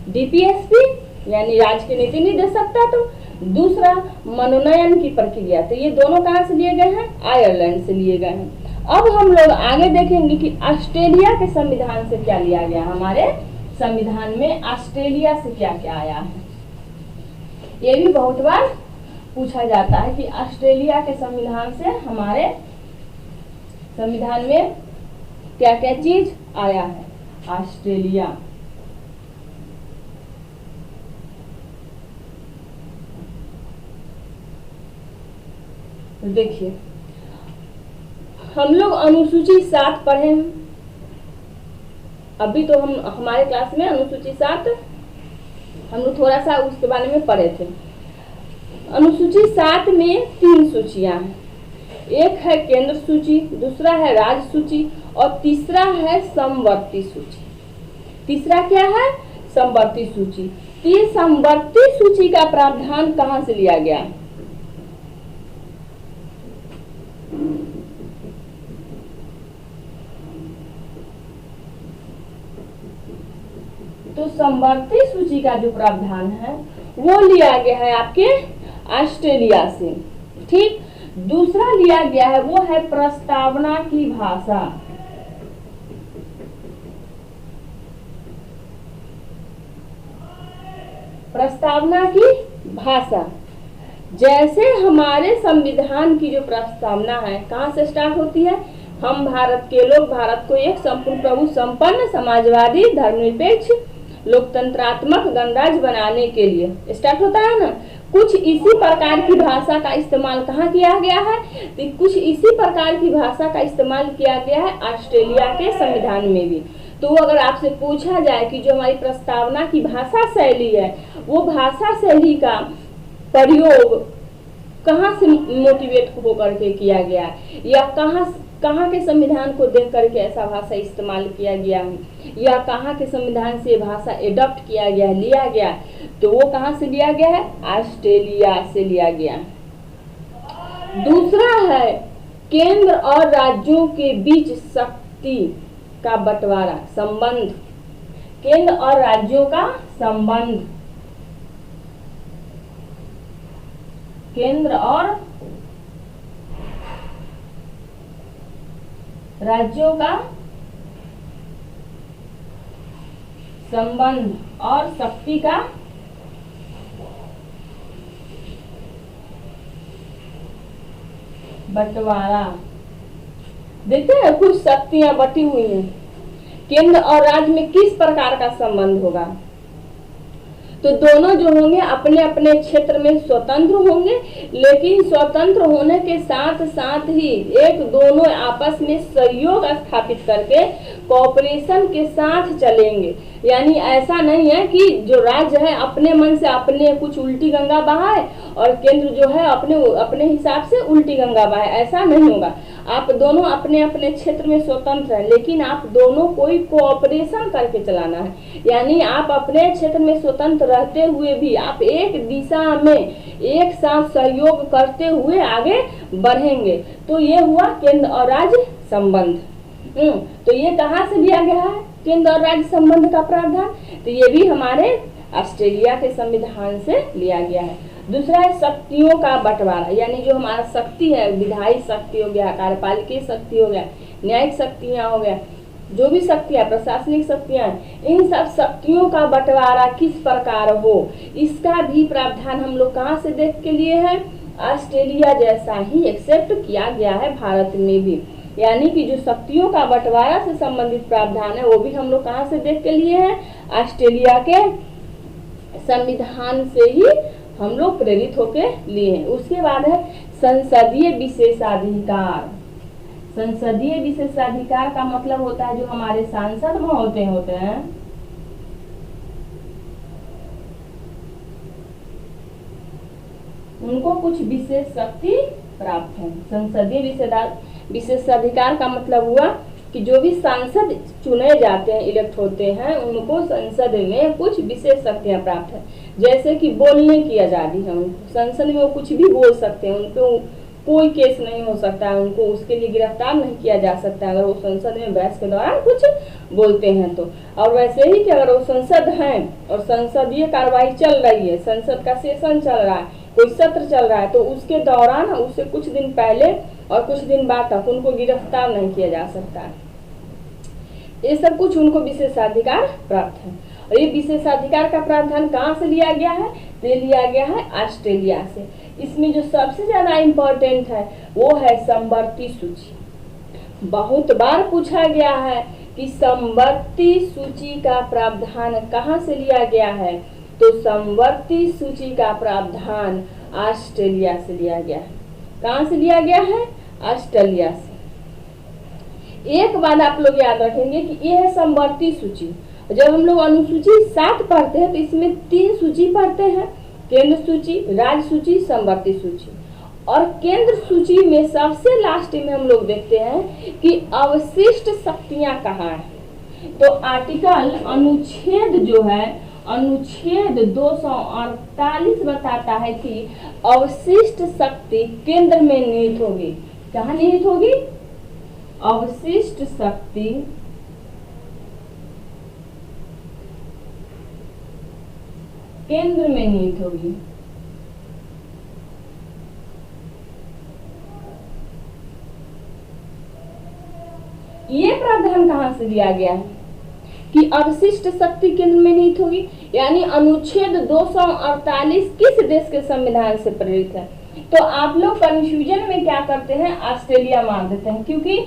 डीपीएसपी यानी राज्य के नीति निर्देशक तत्व, दूसरा मनोनयन की प्रक्रिया। तो ये दोनों कहाँ से लिए गए हैं? आयरलैंड से लिए गए हैं। अब हम लोग आगे देखेंगे कि ऑस्ट्रेलिया के संविधान से क्या लिया गया। हमारे संविधान में ऑस्ट्रेलिया से क्या क्या आया है, ये भी बहुत बार पूछा जाता है कि ऑस्ट्रेलिया के संविधान से हमारे संविधान में क्या क्या चीज आया है। ऑस्ट्रेलिया देखिए, हम लोग अनुसूची 7 पढ़े हैं। अभी तो हम हमारे क्लास में अनुसूची 7 हम लोग थोड़ा सा उसके बारे में पढ़े थे। अनुसूची 7 में 3 सूचियां हैं। एक है केंद्र सूची, दूसरा है राज्य सूची और तीसरा है समवर्ती सूची। तीसरा क्या है? समवर्ती सूची। तो ये समवर्ती सूची का प्रावधान कहाँ से लिया गया? तो समवर्ती सूची का जो प्रावधान है वो लिया गया है आपके ऑस्ट्रेलिया से। ठीक, दूसरा लिया गया है वो है प्रस्तावना की भाषा। प्रस्तावना की भाषा, जैसे हमारे संविधान की जो प्रस्तावना है कहाँ से स्टार्ट होती है? हम भारत के लोग भारत को एक संपूर्ण प्रभु संपन्न समाजवादी धर्मनिरपेक्ष लोकतंत्रात्मक गणराज्य बनाने के लिए स्टार्ट होता है ना। कुछ इसी प्रकार की भाषा का इस्तेमाल कहाँ किया गया है? तो कुछ इसी प्रकार की भाषा का इस्तेमाल किया गया है ऑस्ट्रेलिया के संविधान में भी। तो अगर आपसे पूछा जाए कि जो हमारी प्रस्तावना की भाषा शैली है वो भाषा शैली का प्रयोग कहाँ से मोटिवेट होकर के किया गया या कहाँ के संविधान को देख करके ऐसा भाषा इस्तेमाल किया गया है या कहाँ के संविधान से भाषा एडॉप्ट किया गया, लिया गया, तो वो कहाँ से लिया गया है? ऑस्ट्रेलिया से लिया गया। दूसरा है केंद्र और राज्यों के बीच शक्ति का बंटवारा, संबंध। केंद्र और राज्यों का संबंध, केंद्र और राज्यों का संबंध और शक्ति का बंटवारा। देखते हैं कुछ शक्तियां बटी हुई हैं, केंद्र और राज्य में किस प्रकार का संबंध होगा? तो दोनों जो होंगे अपने अपने क्षेत्र में स्वतंत्र होंगे, लेकिन स्वतंत्र होने के साथ साथ ही एक दोनों आपस में सहयोग स्थापित करके कोऑपरेशन के साथ चलेंगे। यानी ऐसा नहीं है कि जो राज्य है अपने मन से अपने कुछ उल्टी गंगा बहाए और केंद्र जो है अपने हिसाब से उल्टी गंगा बहाए, ऐसा नहीं होगा। आप दोनों अपने अपने क्षेत्र में स्वतंत्र हैं, लेकिन आप दोनों कोई कोऑपरेशन करके चलाना है। यानी आप अपने क्षेत्र में स्वतंत्र रहते हुए भी आप एक दिशा में एक साथ सहयोग करते हुए आगे बढ़ेंगे। तो ये हुआ केंद्र और राज्य संबंध। तो ये कहाँ से लिया गया है केंद्र और राज्य संबंध का प्रावधान? तो ये भी हमारे ऑस्ट्रेलिया के संविधान से लिया गया है। दूसरा है शक्तियों का बंटवारा, यानी जो हमारा शक्ति है, विधायी शक्ति हो गया, कार्यपालिकीय शक्ति हो गया, न्यायिक शक्तियां हो गया, जो भी शक्तियां, प्रशासनिक शक्तियां, इन सब शक्तियों का बंटवारा किस प्रकार हो, इसका भी प्रावधान हम लोग कहाँ से देख के लिए हैं, ऑस्ट्रेलिया जैसा ही एक्सेप्ट किया गया है भारत में भी। यानी कि जो शक्तियों का बंटवारा से संबंधित प्रावधान है वो भी हम लोग कहाँ से देख के लिए हैं, ऑस्ट्रेलिया के संविधान से ही हम लोग प्रेरित होके लिए हैं। उसके बाद है संसदीय विशेषाधिकार। संसदीय विशेषाधिकार का मतलब होता है जो हमारे सांसद महोदय होते हैं, उनको कुछ विशेष शक्ति प्राप्त है। संसदीय विशेषाधिकार का मतलब हुआ कि जो भी सांसद चुने जाते हैं, इलेक्ट होते हैं, उनको संसद में कुछ विशेष शक्तियां प्राप्त है। जैसे कि बोलने की आजादी है उनको, संसद में वो कुछ भी बोल सकते हैं, उनको कोई केस नहीं हो सकता है, उनको उसके लिए गिरफ्तार नहीं किया जा सकता अगर वो संसद में बहस के दौरान कुछ बोलते हैं तो। और वैसे ही कि अगर वो संसद हैं और संसदीय कार्रवाई चल रही है, संसद का सेशन चल रहा है, कोई सत्र चल रहा है, तो उसके दौरान उससे कुछ दिन पहले और कुछ दिन बाद तक उनको गिरफ्तार नहीं किया जा सकता है। ये सब कुछ उनको विशेषाधिकार प्राप्त है। और ये विशेषाधिकार का प्रावधान कहाँ से लिया गया है, तो लिया गया है ऑस्ट्रेलिया से। इसमें जो सबसे ज्यादा इम्पोर्टेंट है वो है समवर्ती सूची। बहुत बार पूछा गया है कि समवर्ती सूची का प्रावधान कहाँ से लिया गया है, तो समवर्ती सूची का प्रावधान ऑस्ट्रेलिया से लिया गया है। कहाँ से लिया गया है, ऑस्ट्रेलिया से। एक बात आप लोग याद रखेंगे कि यह है समवर्ती सूची। जब हम लोग अनुसूची 7 पढ़ते हैं तो इसमें 3 सूची पढ़ते हैं, केंद्र सूची, राज्य सूची, समवर्ती सूची। और केंद्र सूची में सबसे लास्ट में हम लोग देखते हैं कि अवशिष्ट शक्तियां कहाँ है। तो आर्टिकल अनुच्छेद जो है, अनुच्छेद 248 बताता है कि अवशिष्ट शक्ति केंद्र में निहित होगी। कहाँ निहित होगी, अवशिष्ट शक्ति केंद्र में निहित होगी। ये प्रावधान कहां से लिया गया है कि अवशिष्ट शक्ति केंद्र में निहित होगी, यानी अनुच्छेद 248 किस देश के संविधान से प्रेरित है। तो आप लोग कंफ्यूजन में क्या करते हैं, ऑस्ट्रेलिया मान देते हैं क्योंकि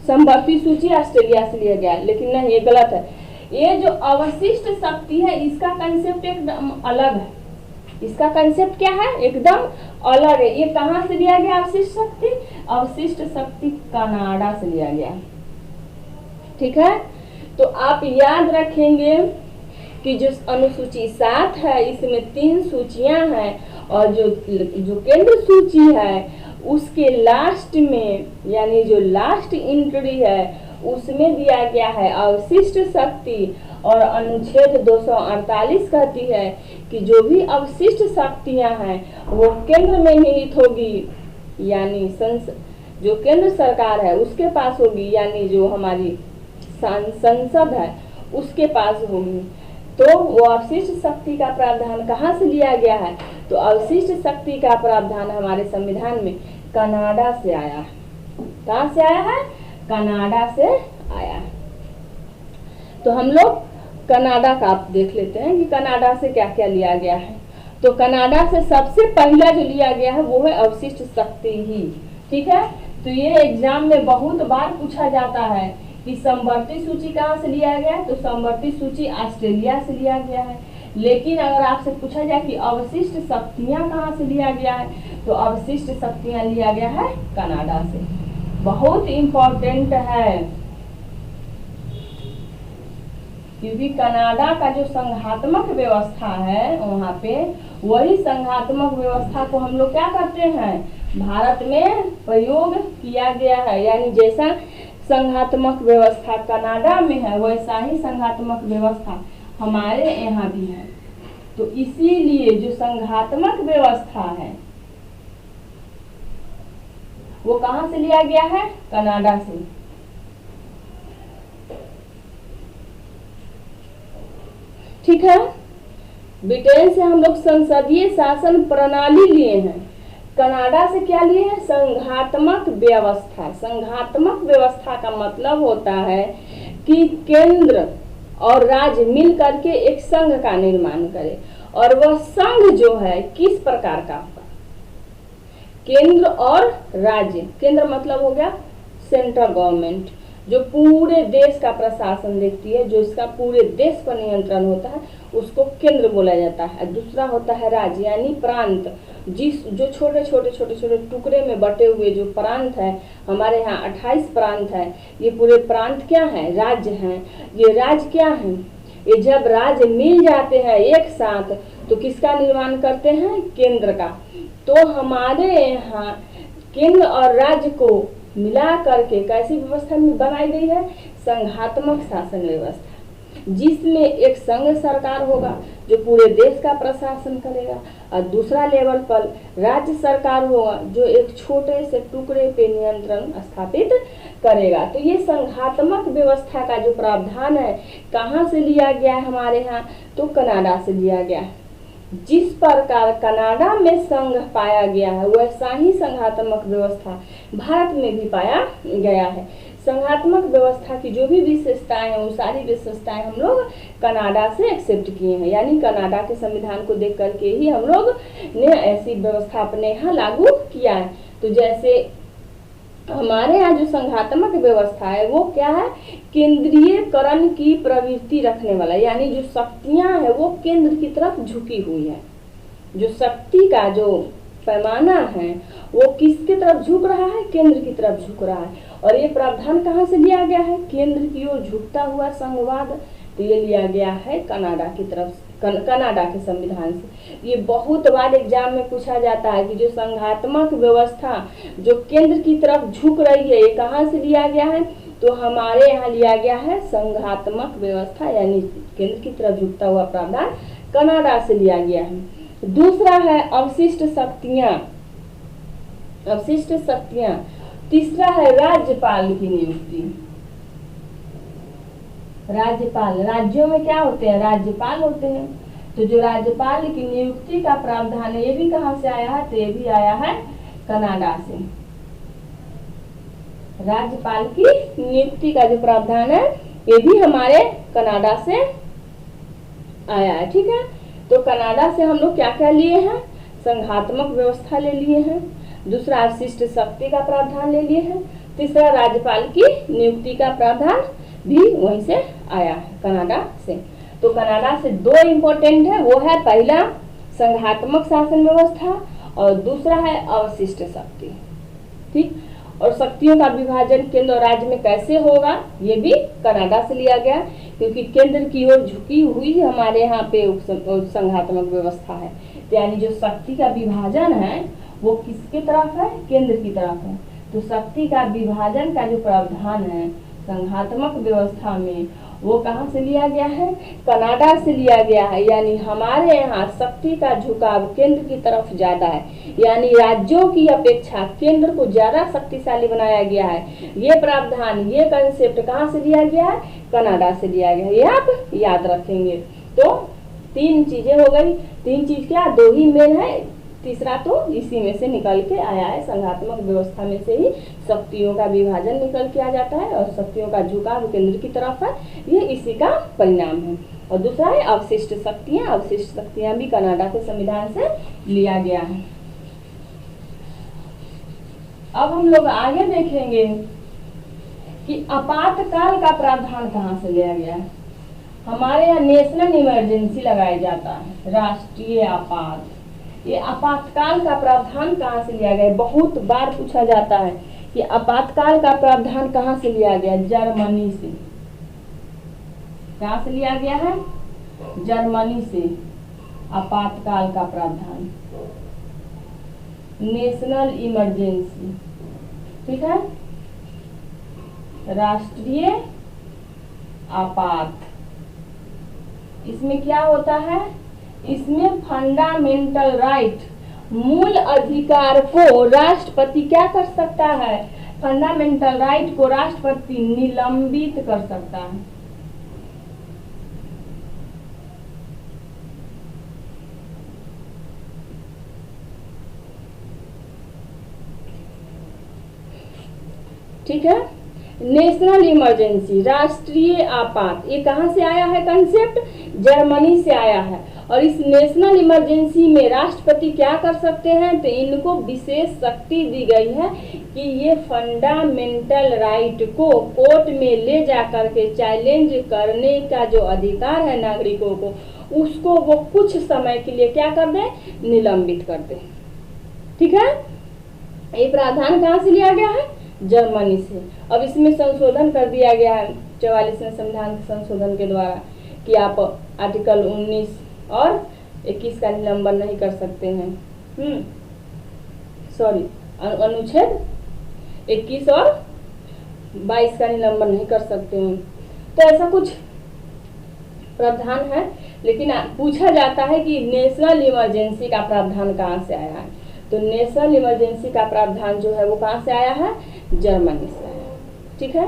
समवर्ती सूची ऑस्ट्रेलिया से लिया गया है, लेकिन नहीं, ये गलत है। ये जो अवशिष्ट शक्ति है इसका कंसेप्ट एकदम अलग है। इसका कंसेप्ट क्या है, एकदम अलग है। ये कहाँ से लिया गया अवशिष्ट शक्ति, अवशिष्ट शक्ति कनाडा से लिया गया। ठीक है, तो आप याद रखेंगे कि जो अनुसूची 7 है इसमें 3 सूचियां हैं और जो केंद्र सूची है उसके लास्ट में, यानी जो लास्ट एंट्री है उसमें दिया गया है अवशिष्ट शक्ति। और अनुच्छेद 248 कहती है कि जो भी अवशिष्ट शक्तियां हैं वो केंद्र में निहित होगी, यानी जो केंद्र सरकार है उसके पास होगी, यानी जो हमारी संसद है उसके पास होगी। तो वो अवशिष्ट शक्ति का प्रावधान कहाँ से लिया गया है, तो अवशिष्ट शक्ति का प्रावधान हमारे संविधान में कनाडा से आया है। कहाँ से आया है, कनाडा से आया है। तो हम लोग कनाडा का आप देख लेते हैं कि कनाडा से क्या क्या लिया गया है। तो कनाडा से सबसे पहला जो लिया गया है वो है अवशिष्ट शक्ति ही। ठीक है, तो ये एग्जाम में बहुत बार पूछा जाता है कि समवर्ती सूची कहाँ से लिया गया है, तो समवर्ती सूची ऑस्ट्रेलिया से लिया गया है। लेकिन अगर आपसे पूछा जाए कि अवशिष्ट शक्तियां कहाँ से लिया गया है, तो अवशिष्ट शक्तियां लिया गया है कनाडा से। बहुत इम्पोर्टेंट है क्योंकि कनाडा का जो संघात्मक व्यवस्था है वहाँ पे वही संघात्मक व्यवस्था को हम लोग क्या करते हैं, भारत में प्रयोग किया गया है। यानी जैसा संघात्मक व्यवस्था कनाडा में है वैसा ही संघात्मक व्यवस्था हमारे यहाँ भी है। तो इसीलिए जो संघात्मक व्यवस्था है वो कहाँ से लिया गया है, कनाडा से। ठीक है, ब्रिटेन से हम लोग संसदीय शासन प्रणाली लिए हैं। कनाडा से क्या लिए हैं? संघात्मक व्यवस्था। संघात्मक व्यवस्था का मतलब होता है कि केंद्र और राज्य मिल करके एक संघ का निर्माण करे, और वह संघ जो है किस प्रकार का होगा? केंद्र और राज्य। केंद्र मतलब हो गया सेंट्रल गवर्नमेंट, जो पूरे देश का प्रशासन देखती है, जो इसका पूरे देश पर नियंत्रण होता है, उसको केंद्र बोला जाता है। दूसरा होता है राज्य यानी प्रांत, जो छोटे छोटे टुकड़े में बटे हुए जो प्रांत है, हमारे यहाँ 28 प्रांत है, ये पूरे प्रांत क्या है? राज्य हैं। ये राज्य क्या है? ये जब राज्य मिल जाते हैं एक साथ तो किसका निर्माण करते हैं? केंद्र का। तो हमारे यहाँ केंद्र और राज्य को मिला करके कैसी व्यवस्था में बनाई गई है? संघात्मक शासन व्यवस्था, जिसमें एक संघ सरकार होगा जो पूरे देश का प्रशासन करेगा, और दूसरा लेवल पर राज्य सरकार होगा जो एक छोटे से टुकड़े पे नियंत्रण स्थापित करेगा। तो ये संघात्मक व्यवस्था का जो प्रावधान है कहाँ से लिया गया है? हमारे यहाँ तो कनाडा से लिया गया है। जिस प्रकार कनाडा में संघ पाया गया है वैसा ही संघात्मक व्यवस्था भारत में भी पाया गया है। संघात्मक व्यवस्था की जो भी विशेषताएं हैं वो सारी विशेषताएं हम लोग कनाडा से एक्सेप्ट किए हैं, यानी कनाडा के संविधान को देख करके ही हम लोग ने ऐसी व्यवस्था अपने यहाँ लागू किया है। तो जैसे हमारे यहाँ जो संघात्मक व्यवस्था है वो क्या है? केंद्रीयकरण की प्रवृत्ति रखने वाला, यानी जो शक्तियां है वो केंद्र की तरफ झुकी हुई है। जो शक्ति का जो पैमाना है वो किसकी तरफ झुक रहा है? केंद्र की तरफ झुक रहा है। और ये प्रावधान कहाँ से लिया गया है? केंद्र की ओर झुकता हुआ संघवाद। तो ये लिया गया है कनाडा की तरफ, कनाडा के संविधान से। ये बहुत बार एग्जाम में पूछा जाता है कि जो संघात्मक व्यवस्था जो केंद्र की तरफ झुक रही है ये कहाँ से लिया गया है? तो हमारे यहाँ लिया गया है संघात्मक व्यवस्था, यानी केंद्र की तरफ झुकता हुआ प्रावधान कनाडा से लिया गया है। दूसरा है अवशिष्ट शक्तियां। अवशिष्ट शक्तियां। तीसरा है राज्यपाल की नियुक्ति। राज्यपाल, राज्यों में क्या होते हैं? राज्यपाल होते हैं। तो जो राज्यपाल की नियुक्ति का प्रावधान है ये भी कहाँ से आया है? तो ये भी आया है कनाडा से। राज्यपाल की नियुक्ति का जो प्रावधान है ये भी हमारे कनाडा से आया है। ठीक है, तो कनाडा से हम लोग क्या क्या लिए हैं? संघात्मक व्यवस्था ले लिए हैं, दूसरा अवशिष्ट शक्ति का प्रावधान ले लिए हैं, तीसरा राज्यपाल की नियुक्ति का प्रावधान भी वहीं से आया है कनाडा से। तो कनाडा से दो इम्पोर्टेंट है, वो है पहला संघात्मक शासन व्यवस्था और दूसरा है अवशिष्ट शक्ति। ठीक, और शक्तियों का विभाजन केंद्र और राज्य में कैसे होगा ये भी कनाडा से लिया गया, क्योंकि केंद्र की ओर झुकी हुई हमारे यहाँ पे संघात्मक व्यवस्था है। यानी जो शक्ति का विभाजन है वो किसकी तरफ है? केंद्र की तरफ है। तो शक्ति का विभाजन का जो प्रावधान है संघात्मक व्यवस्था में वो कहाँ से लिया गया है? कनाडा से लिया गया है। यानी हमारे यहाँ शक्ति का झुकाव केंद्र की तरफ ज्यादा है, यानी राज्यों की अपेक्षा केंद्र को ज्यादा शक्तिशाली बनाया गया है। ये प्रावधान, ये कंसेप्ट कहाँ से लिया गया है? कनाडा से लिया गया है। ये आप याद रखेंगे। तो तीन चीजें हो गई। तीन चीज क्या? दो ही मेन है, तीसरा तो इसी में से निकल के आया है। संघात्मक व्यवस्था में से ही शक्तियों का विभाजन निकल के आ जाता है और शक्तियों का झुकाव केंद्र की तरफ है, ये इसी का परिणाम है। और दूसरा है अवशिष्ट शक्तियां। अवशिष्ट शक्तियां भी कनाडा के संविधान से लिया गया है। अब हम लोग आगे देखेंगे कि आपातकाल का प्रावधान कहाँ से लिया गया है। हमारे यहाँ नेशनल इमरजेंसी लगाया जाता है, राष्ट्रीय आपात। ये आपातकाल का प्रावधान कहाँ से लिया गया? बहुत बार पूछा जाता है कि आपातकाल का प्रावधान कहाँ से लिया गया? जर्मनी से। कहाँ से लिया गया है? जर्मनी से आपातकाल का प्रावधान, नेशनल इमरजेंसी। ठीक है, राष्ट्रीय आपात। इसमें क्या होता है? इसमें फंडामेंटल राइट, मूल अधिकार को राष्ट्रपति क्या कर सकता है? फंडामेंटल राइट को राष्ट्रपति निलंबित कर सकता है। ठीक है। नेशनल इमरजेंसी, राष्ट्रीय आपात, ये कहाँ से आया है कंसेप्ट? जर्मनी से आया है। और इस नेशनल इमरजेंसी में राष्ट्रपति क्या कर सकते हैं? तो इनको विशेष शक्ति दी गई है कि ये फंडामेंटल राइट को कोर्ट में ले जा करके चैलेंज करने का जो अधिकार है नागरिकों को, उसको वो कुछ समय के लिए क्या कर दें? निलंबित कर दें। ठीक है। ये प्रावधान कहाँ से लिया गया है? जर्मनी से। अब इसमें संशोधन कर दिया गया है 44वें संविधान के संशोधन के द्वारा कि आप आर्टिकल 19 और 21 का निलंबन नहीं कर सकते हैं। सॉरी, अनुच्छेद 21 और 22 का निलंबन नहीं कर सकते हैं। तो ऐसा कुछ प्रावधान है। लेकिन पूछा जाता है कि नेशनल इमरजेंसी का प्रावधान कहाँ से आया है? तो नेशनल इमरजेंसी का प्रावधान जो है वो कहाँ से आया है? जर्मनी से आया। ठीक है।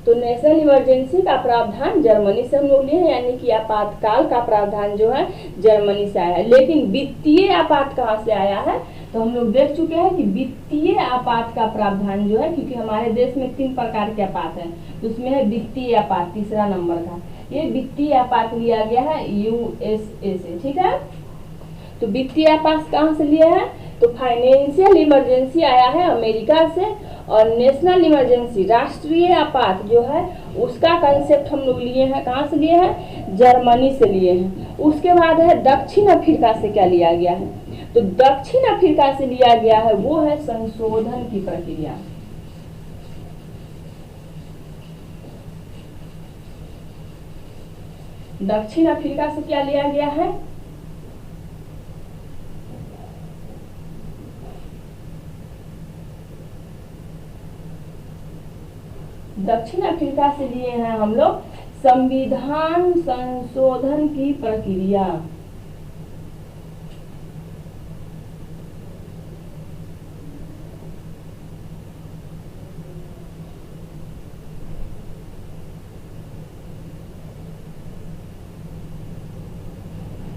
तो नेशनल इमरजेंसी का प्रावधान जर्मनी से हम लोग लिए हैं, यानी कि आपातकाल का प्रावधान जो है जर्मनी से आया है। लेकिन वित्तीय आपात कहाँ से आया है? तो हम लोग देख चुके हैं कि वित्तीय आपात का प्रावधान जो है, क्योंकि हमारे देश में 3 प्रकार के आपात हैं, तो उसमें है वित्तीय आपात, तीसरा नंबर का। ये वित्तीय आपात लिया गया है यूएसए से। ठीक है। तो वित्तीय आपात कहाँ से लिया है? तो फाइनेंशियल इमरजेंसी आया है अमेरिका से, और नेशनल इमरजेंसी, राष्ट्रीय आपात जो है उसका कंसेप्ट हम लोग लिए हैं, कहाँ से लिए हैं? जर्मनी से लिए हैं। उसके बाद है दक्षिण अफ्रीका से क्या लिया गया है? तो दक्षिण अफ्रीका से लिया गया है वो है संशोधन की प्रक्रिया। दक्षिण अफ्रीका से क्या लिया गया है? दक्षिण अफ्रीका से लिए हैं हम लोग संविधान संशोधन की प्रक्रिया।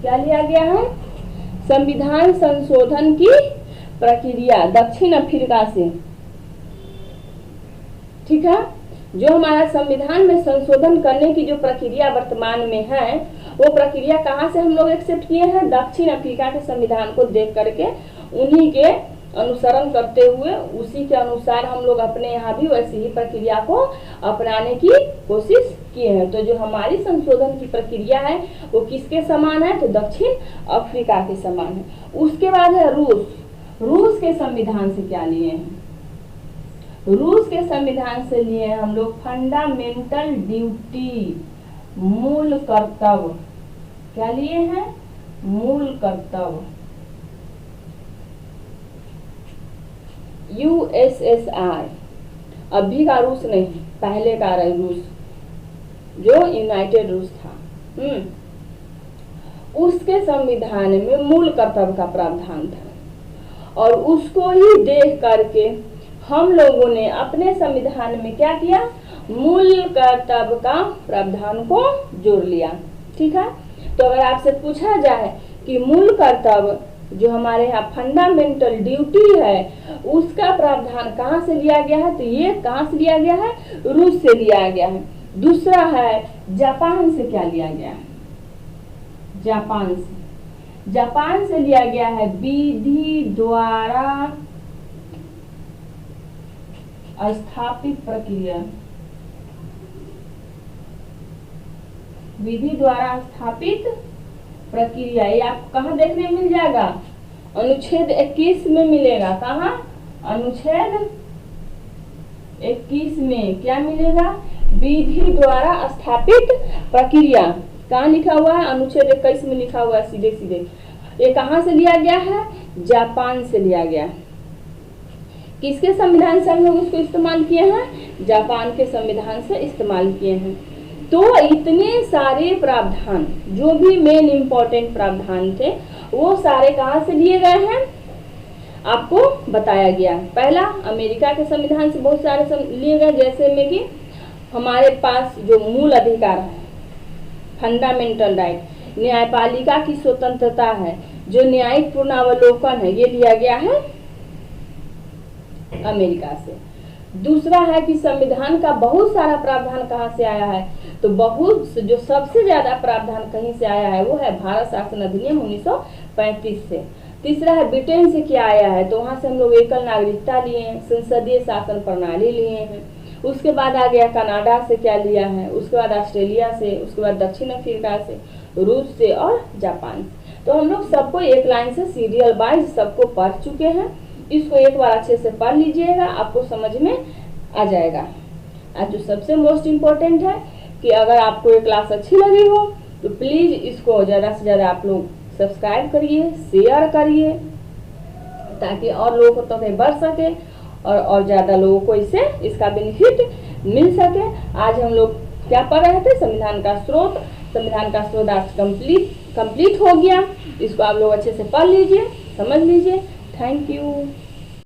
क्या लिया गया है? संविधान संशोधन की प्रक्रिया दक्षिण अफ्रीका से। ठीक है। जो हमारा संविधान में संशोधन करने की जो प्रक्रिया वर्तमान में है, वो प्रक्रिया कहाँ से हम लोग एक्सेप्ट किए हैं? दक्षिण अफ्रीका के संविधान को देख करके उन्हीं के अनुसरण करते हुए उसी के अनुसार हम लोग अपने यहाँ भी वैसी ही प्रक्रिया को अपनाने की कोशिश किए हैं। तो जो हमारी संशोधन की प्रक्रिया है वो किसके समान है? तो दक्षिण अफ्रीका के समान है। उसके बाद है रूस। रूस के संविधान से क्या लिए हैं? रूस के संविधान से लिए हैं हम लोग फंडामेंटल ड्यूटी, मूल कर्तव्य। क्या लिए हैं? मूल कर्तव्य। यूएसएसआर, अभी का रूस नहीं, पहले का रूस जो यूनाइटेड रूस था, उसके संविधान में मूल कर्तव्य का प्रावधान था। और उसको ही देख करके हम लोगों ने अपने संविधान में क्या किया? मूल कर्तव्य का प्रावधान को जोड़ लिया। ठीक है। तो अगर आपसे पूछा जाए कि मूल कर्तव्य जो हमारे यहाँ फंडामेंटल ड्यूटी है उसका प्रावधान कहाँ से लिया गया है? तो ये कहाँ से लिया गया है? रूस से लिया गया है। दूसरा है जापान से क्या लिया गया है? जापान से, जापान से लिया गया है विधि द्वारा स्थापित प्रक्रिया। विधि द्वारा स्थापित प्रक्रिया, ये आपको कहाँ देखने मिल जाएगा? अनुच्छेद 21 में मिलेगा। कहाँ? अनुच्छेद 21 में क्या मिलेगा? विधि द्वारा स्थापित प्रक्रिया। कहाँ लिखा हुआ है? अनुच्छेद 21 में लिखा हुआ है सीधे सीधे। ये कहाँ से लिया गया है? जापान से लिया गया। किसके संविधान से हम लोग उसको इस्तेमाल किए हैं? जापान के संविधान से इस्तेमाल किए हैं। तो इतने सारे प्रावधान, जो भी मेन इम्पोर्टेंट प्रावधान थे, वो सारे कहाँ से लिए गए हैं आपको बताया गया। पहला, अमेरिका के संविधान से बहुत सारे लिए गए, जैसे में कि हमारे पास जो मूल अधिकार है, फंडामेंटल राइट, न्यायपालिका की स्वतंत्रता है, जो न्यायिक पुनरावलोकन है, ये लिया गया है अमेरिका से। दूसरा है कि संविधान का बहुत सारा प्रावधान कहाँ से आया है, तो बहुत जो सबसे ज्यादा प्रावधान कहीं से आया है वो है भारत शासन अधिनियम 1935 से। तीसरा है ब्रिटेन से क्या आया है, तो वहां से हम लोग एकल नागरिकता लिए हैं, संसदीय शासन प्रणाली लिए हैं। उसके बाद आ गया कनाडा से क्या लिया है, उसके बाद ऑस्ट्रेलिया से, उसके बाद दक्षिण अफ्रीका से, रूस से और जापान से। तो हम लोग सबको एक लाइन से सीरियल वाइज सबको पढ़ चुके हैं। इसको एक बार अच्छे से पढ़ लीजिएगा, आपको समझ में आ जाएगा। आज जो सबसे मोस्ट इम्पोर्टेंट है कि अगर आपको ये क्लास अच्छी लगी हो तो प्लीज इसको ज़्यादा से ज़्यादा आप लोग सब्सक्राइब करिए, शेयर करिए, ताकि और लोगों तक बढ़ सके और ज़्यादा लोगों को इससे इसका बेनिफिट मिल सके। आज हम लोग क्या पढ़ रहे थे, संविधान का स्रोत। संविधान का स्रोत आज कंप्लीट हो गया। इसको आप लोग अच्छे से पढ़ लीजिए, समझ लीजिए। Thank you.